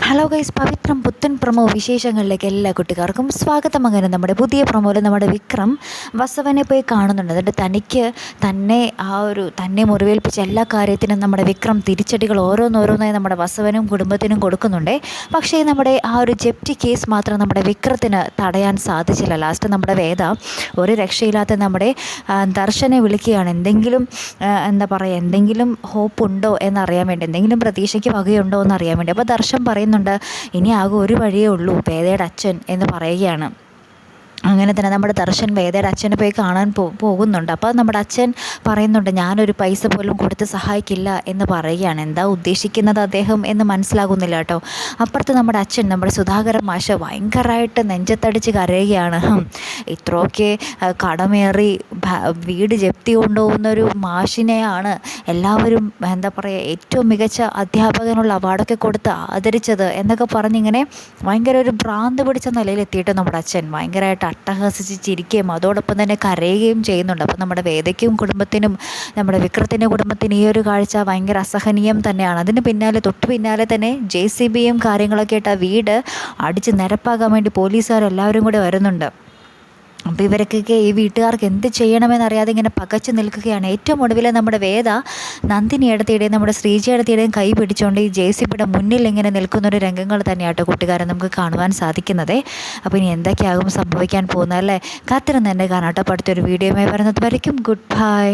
Hello guys, പവിത്രം പുത്തൻ promo വിശേഷങ്ങളിലേക്ക് എല്ലാ കുട്ടികാർക്കും സ്വാഗതം. അങ്ങനെ നമ്മുടെ പുതിയ പ്രൊമോയിൽ നമ്മുടെ വിക്രം വസവനെ പോയി കാണുന്നുണ്ട്. എന്നിട്ട് തന്നെ മുറിവേൽപ്പിച്ച എല്ലാ കാര്യത്തിനും നമ്മുടെ വിക്രം തിരിച്ചടികൾ ഓരോന്നോരോന്നായി നമ്മുടെ വസവനും കുടുംബത്തിനും കൊടുക്കുന്നുണ്ട്. പക്ഷേ നമ്മുടെ ആ ഒരു ജപ്തി കേസ് മാത്രം നമ്മുടെ വിക്രത്തിന് തടയാൻ സാധിച്ചില്ല. ലാസ്റ്റ് നമ്മുടെ വേദ ഒരു രക്ഷയില്ലാത്ത നമ്മുടെ ദർശനെ വിളിക്കുകയാണ്. എന്തെങ്കിലും ഹോപ്പ് ഉണ്ടോ എന്നറിയാൻ വേണ്ടി, എന്തെങ്കിലും പ്രതീക്ഷയ്ക്ക് വകയുണ്ടോ എന്നറിയാൻ വേണ്ടി. അപ്പോൾ ദർശൻ പറയുന്നുണ്ട്, ഇനി ആകെ ഒരു വഴിയേ ഉള്ളൂ, വേദയുടെ അച്ഛൻ എന്ന് പറയുകയാണ്. അങ്ങനെ തന്നെ നമ്മുടെ ദർശൻ വേദയുടെ അച്ഛനെ പോയി കാണാൻ പോകുന്നുണ്ട്. അപ്പോൾ നമ്മുടെ അച്ഛൻ പറയുന്നുണ്ട്, ഞാനൊരു പൈസ പോലും കൊടുത്ത് സഹായിക്കില്ല എന്ന് പറയുകയാണ്. എന്താ ഉദ്ദേശിക്കുന്നത് അദ്ദേഹം എന്ന് മനസ്സിലാകുന്നില്ല കേട്ടോ. അപ്പുറത്ത് നമ്മുടെ അച്ഛൻ, നമ്മുടെ സുധാകരൻ മാഷ് ഭയങ്കരമായിട്ട് നെഞ്ചത്തടിച്ച് കരയുകയാണ്. ഇത്രയൊക്കെ കടമേറി വീട് ജപ്തി കൊണ്ടുപോകുന്നൊരു മാഷിനെയാണ് എല്ലാവരും ഏറ്റവും മികച്ച അധ്യാപകനുള്ള അവാർഡൊക്കെ കൊടുത്ത് ആദരിച്ചത് എന്നൊക്കെ പറഞ്ഞിങ്ങനെ ഭയങ്കര ഒരു ഭ്രാന്ത് പിടിച്ച നിലയിലെത്തിയിട്ട് നമ്മുടെ അച്ഛൻ ഭയങ്കരമായിട്ട് അട്ടഹസിച്ച് ചിരിക്കുകയും അതോടൊപ്പം തന്നെ കരയുകയും ചെയ്യുന്നുണ്ട്. അപ്പോൾ നമ്മുടെ വേദയ്ക്കും കുടുംബത്തിനും നമ്മുടെ വിക്രത്തിൻ്റെ കുടുംബത്തിന് ഈ ഒരു കാഴ്ച ഭയങ്കര അസഹനീയം തന്നെയാണ്. അതിന് തൊട്ട് പിന്നാലെ തന്നെ JCBയും കാര്യങ്ങളൊക്കെ ആയിട്ട് ആ വീട് അടിച്ച് നിരപ്പാക്കാൻ വേണ്ടി പോലീസുകാരെല്ലാവരും കൂടെ വരുന്നുണ്ട്. അപ്പോൾ ഇവർക്കൊക്കെ ഈ വീട്ടുകാർക്ക് എന്ത് ചെയ്യണമെന്നറിയാതെ ഇങ്ങനെ പകച്ചു നിൽക്കുകയാണ്. ഏറ്റവും ഒടുവിൽ നമ്മുടെ വേദ നന്ദിനി ഇടത്തിയുടെയും നമ്മുടെ ശ്രീജ ഇടത്തിയുടെയും കൈ പിടിച്ചുകൊണ്ട് ഈ JCBയുടെ മുന്നിൽ ഇങ്ങനെ നിൽക്കുന്നൊരു രംഗങ്ങൾ തന്നെയാട്ടോ കൂട്ടുകാരെ നമുക്ക് കാണുവാൻ സാധിക്കുന്നത്. അപ്പോൾ ഇനി എന്തൊക്കെയാകും സംഭവിക്കാൻ പോകുന്നത് അല്ലേ? കാത്തിരുന്ന് എൻ്റെ കാണാട്ടോ. അടുത്തൊരു വീഡിയോയുമായി വരുന്നത് വരയ്ക്കും. Good bye.